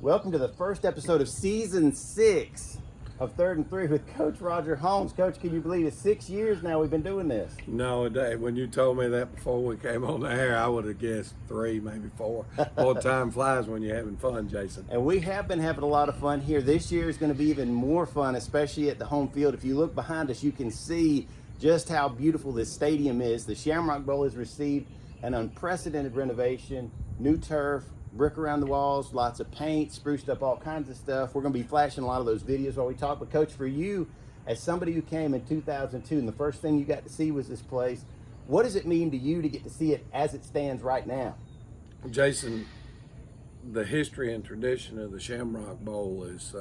Welcome to the first episode of Season 6 of 3rd and 3 with Coach Roger Holmes. Coach, can you believe it's 6 years now we've been doing this? No, Dave, when you told me that before we came on the air, I would have guessed 3, maybe 4. Boy, time flies when you're having fun, Jason. And we have been having a lot of fun here. This year is going to be even more fun, especially at the home field. If you look behind us, you can see just how beautiful this stadium is. The Shamrock Bowl has received an unprecedented renovation, new turf, brick around the walls, lots of paint, spruced up all kinds of stuff. We're going to be flashing a lot of those videos while we talk. But Coach, for you, as somebody who came in 2002 and the first thing you got to see was this place, what does it mean to you to get to see it as it stands right now? Jason, the history and tradition of the Shamrock Bowl is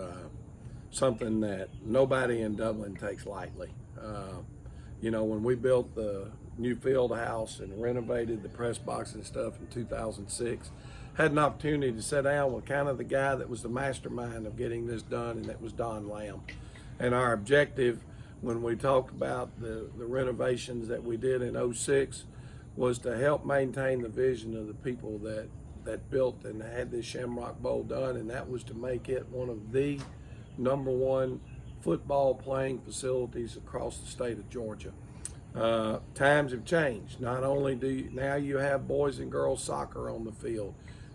something that nobody in Dublin takes lightly. When we built the new field house and renovated the press box and stuff in 2006, had an opportunity to sit down with kind of the guy that was the mastermind of getting this done, and that was Don Lamb. And our objective when we talked about the renovations that we did in 06 was to help maintain the vision of the people that built and had this Shamrock Bowl done, and that was to make it one of the #1 football playing facilities across the state of Georgia. Times have changed. Not only now you have boys and girls soccer on the field,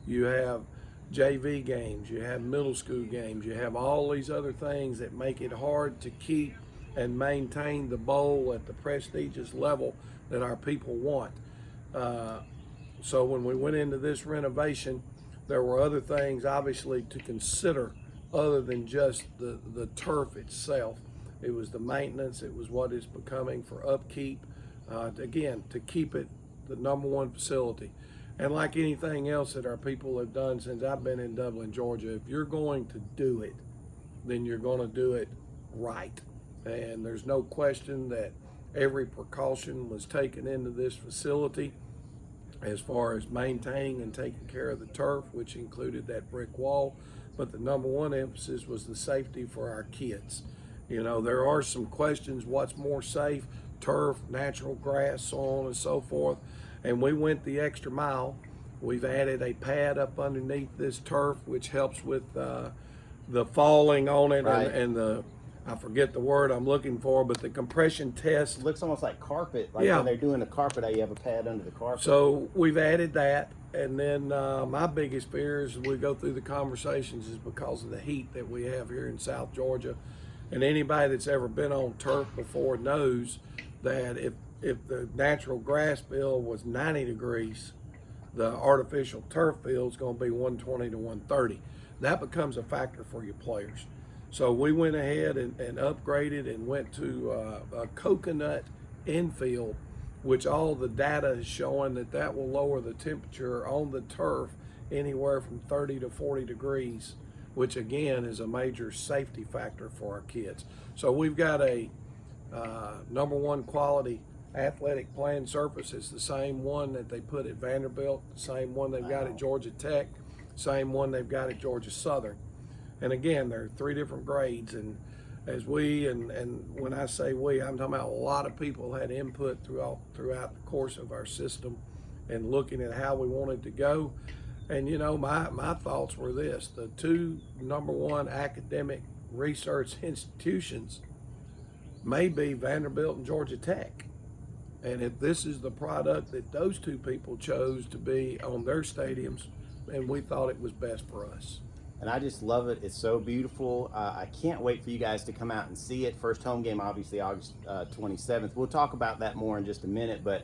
you have JV games, you have middle school games, you have all these other things that make it hard to keep and maintain the bowl at the prestigious level that our people want. So when we went into this renovation, there were other things obviously to consider other than just the turf itself. It was the maintenance, it was what it's becoming for upkeep, again, to keep it the #1 facility. And like anything else that our people have done since I've been in Dublin, Georgia, if you're going to do it, then you're going to do it right. And there's no question that every precaution was taken into this facility as far as maintaining and taking care of the turf, which included that brick wall. But the #1 emphasis was the safety for our kids. You know, there are some questions, what's more safe, turf, natural grass, so on and so forth. And we went the extra mile. We've added a pad up underneath this turf, which helps with the falling on it, right, and the, I forget the word I'm looking for, but the compression test. It looks almost like carpet, like yeah, when they're doing the carpet, how you have a pad under the carpet. So we've added that. And then my biggest fear as we go through the conversations is because of the heat that we have here in South Georgia. And anybody that's ever been on turf before knows that if the natural grass field was 90 degrees, the artificial turf field is going to be 120 to 130. That becomes a factor for your players. So we went ahead and upgraded and went to a coconut infield, which all the data is showing that will lower the temperature on the turf anywhere from 30 to 40 degrees, which again is a major safety factor for our kids. So we've got a #1 quality athletic playing surface. It's the same one that they put at Vanderbilt, the same one they've got at Georgia Tech, same one they've got at Georgia Southern. And again, there are 3 different grades. And as we, and when I say we, I'm talking about a lot of people had input throughout the course of our system and looking at how we wanted to go. And you know, my thoughts were this: the 2 #1 academic research institutions may be Vanderbilt and Georgia Tech. And if this is the product that those 2 people chose to be on their stadiums, then we thought it was best for us. And I just love it. It's so beautiful. I can't wait for you guys to come out and see it. First home game, obviously, August 27th. We'll talk about that more in just a minute, but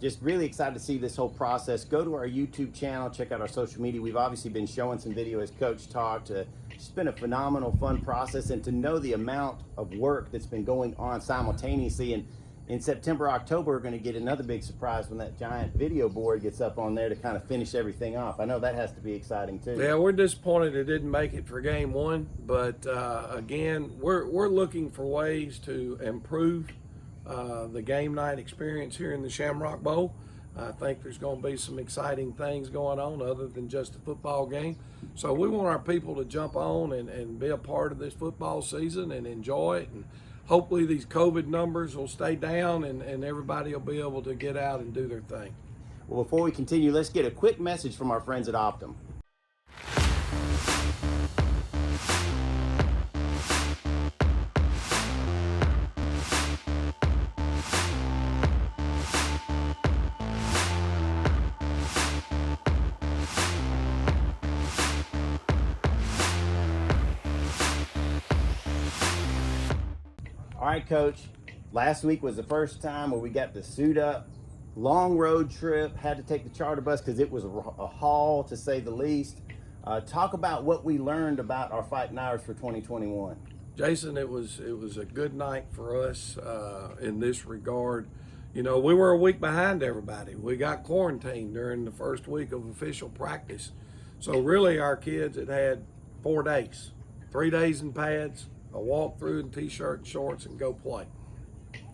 just really excited to see this whole process. Go to our YouTube channel, check out our social media. We've obviously been showing some video as Coach talked. It's been a phenomenal, fun process, and to know the amount of work that's been going on simultaneously. And in September, October, we're going to get another big surprise when that giant video board gets up on there to kind of finish everything off. I know that has to be exciting too. Yeah, we're disappointed it didn't make it for game 1, but again, we're looking for ways to improve the game night experience here in the Shamrock Bowl. I think there's going to be some exciting things going on other than just a football game. So we want our people to jump on and be a part of this football season and enjoy it. And hopefully these COVID numbers will stay down and everybody will be able to get out and do their thing. Well, before we continue, let's get a quick message from our friends at Optum. All right, Coach. Last week was the first time where we got to suit up. Long road trip. Had to take the charter bus because it was a haul, to say the least. Talk about what we learned about our Fighting Irish for 2021. Jason, it was a good night for us in this regard. You know, we were a week behind everybody. We got quarantined during the first week of official practice. So really our kids had 4 days, 3 days in pads, a walkthrough in t-shirt and shorts, and go play.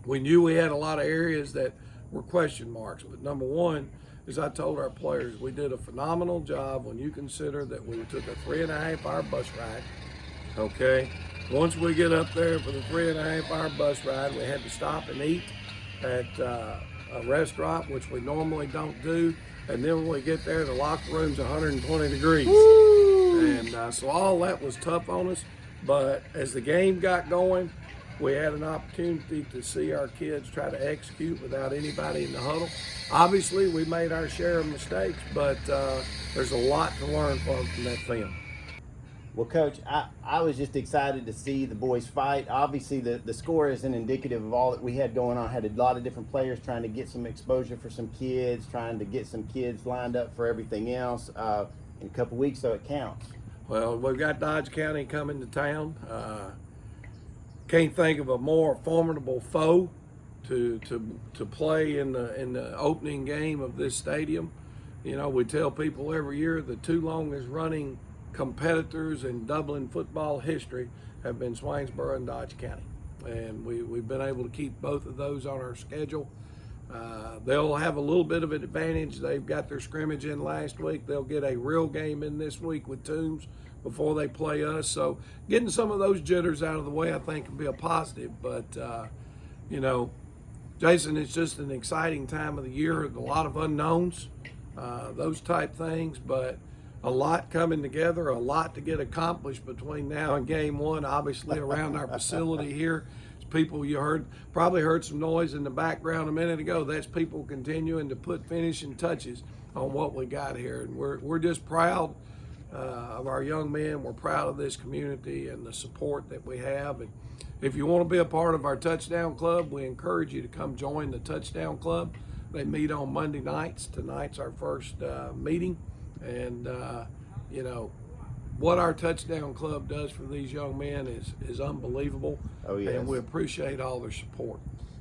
We knew we had a lot of areas that were question marks, but number one, as I told our players, we did a phenomenal job when you consider that we took a 3.5-hour bus ride, okay? Once we get up there for the 3.5-hour bus ride, we had to stop and eat at a restaurant, which we normally don't do, and then when we get there, the locker room's 120 degrees. Woo! And so all that was tough on us. But as the game got going, we had an opportunity to see our kids try to execute without anybody in the huddle. Obviously, we made our share of mistakes, but there's a lot to learn from that film. Well, Coach, I was just excited to see the boys fight. Obviously, the score isn't indicative of all that we had going on. Had a lot of different players trying to get some exposure for some kids, trying to get some kids lined up for everything else. In a couple weeks, so it counts. Well, we've got Dodge County coming to town. Can't think of a more formidable foe to play in the opening game of this stadium. You know, we tell people every year the 2 longest running competitors in Dublin football history have been Swainsboro and Dodge County, and we've been able to keep both of those on our schedule. They'll have a little bit of an advantage. They've got their scrimmage in last week. They'll get a real game in this week with Toombs before they play us. So getting some of those jitters out of the way, I think, can be a positive. But, you know, Jason, it's just an exciting time of the year. A lot of unknowns, those type things, but a lot coming together, a lot to get accomplished between now and game one, obviously around our facility here. People, you probably heard some noise in the background a minute ago. That's people continuing to put finishing touches on what we got here, and we're just proud of our young men. We're proud of this community and the support that we have. And if you want to be a part of our Touchdown Club, we encourage you to come join the Touchdown Club. They meet on Monday nights. Tonight's our first meeting, and you know, what our Touchdown Club does for these young men is unbelievable. Oh, yes. And we appreciate all their support.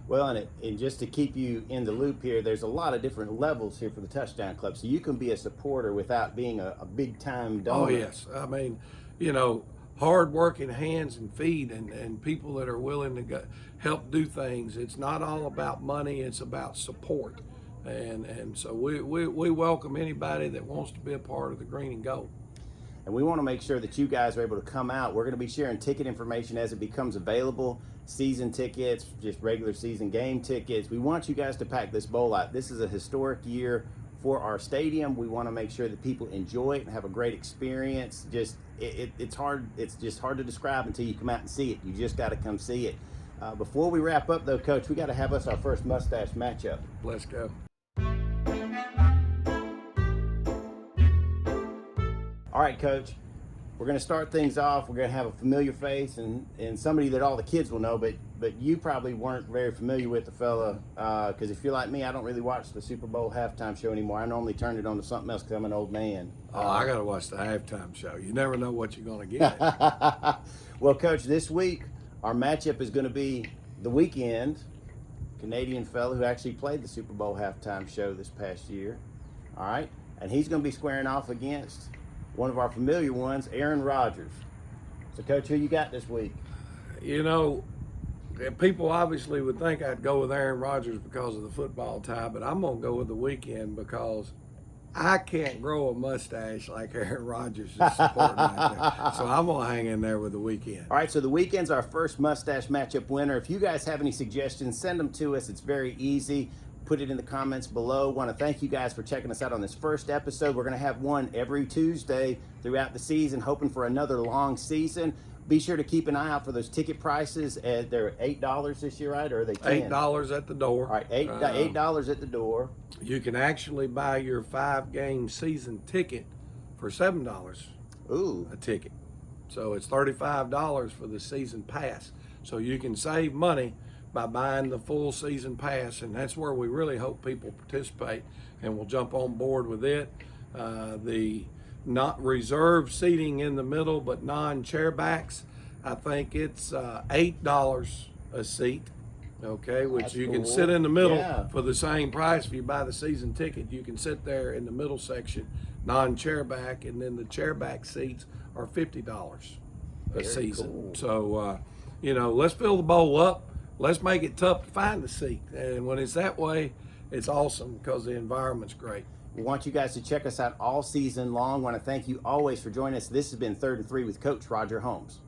Well, and just to keep you in the loop here, there's a lot of different levels here for the Touchdown Club. So you can be a supporter without being a big-time donor. Oh, yes. I mean, you know, hard-working hands and feet and people that are willing to help do things. It's not all about money. It's about support. And so we welcome anybody that wants to be a part of the Green and Gold. And we want to make sure that you guys are able to come out. We're going to be sharing ticket information as it becomes available. Season tickets, just regular season game tickets. We want you guys to pack this bowl out. This is a historic year for our stadium. We want to make sure that people enjoy it and have a great experience. It's hard. It's just hard to describe until you come out and see it. You just got to come see it. Before we wrap up, though, Coach, we got to have us our first mustache matchup. Let's go. All right, Coach, we're going to start things off. We're going to have a familiar face and somebody that all the kids will know, but you probably weren't very familiar with the fella, because if you're like me, I don't really watch the Super Bowl halftime show anymore. I normally turn it on to something else because I'm an old man. I got to watch the halftime show. You never know what you're going to get. Well, Coach, this week our matchup is going to be the Weeknd, Canadian fella who actually played the Super Bowl halftime show this past year. All right, and he's going to be squaring off against one of our familiar ones, Aaron Rodgers. So, Coach, who you got this week? You know, people obviously would think I'd go with Aaron Rodgers because of the football tie, but I'm going to go with the Weeknd because I can't grow a mustache like Aaron Rodgers is supporting right there. So I'm going to hang in there with the Weeknd. All right, so the Weeknd's our first mustache matchup winner. If you guys have any suggestions, send them to us. It's very easy. put it in the comments below. Want to thank you guys for checking us out on this first episode. We're going to have one every Tuesday throughout the season, hoping for another long season. Be sure to keep an eye out for those ticket prices. They're $8 this year, right? Or are they $10? $8 at the door. All right, $8 at the door. You can actually buy your 5-game season ticket for $7 Ooh. a ticket. So it's $35 for the season pass. So you can save money by buying the full season pass, and that's where we really hope people participate and will jump on board with it. The not reserved seating in the middle, but non-chairbacks, I think it's $8 a seat. Okay, which That's you cool. can sit in the middle Yeah. for the same price. If you buy the season ticket, you can sit there in the middle section, non-chairback, and then the chairback seats are $50 a Very season. cool. So, let's fill the bowl up. Let's make it tough to find a seat. And when it's that way, it's awesome because the environment's great. We want you guys to check us out all season long. Want to thank you always for joining us. This has been 3rd and 3 with Coach Roger Holmes.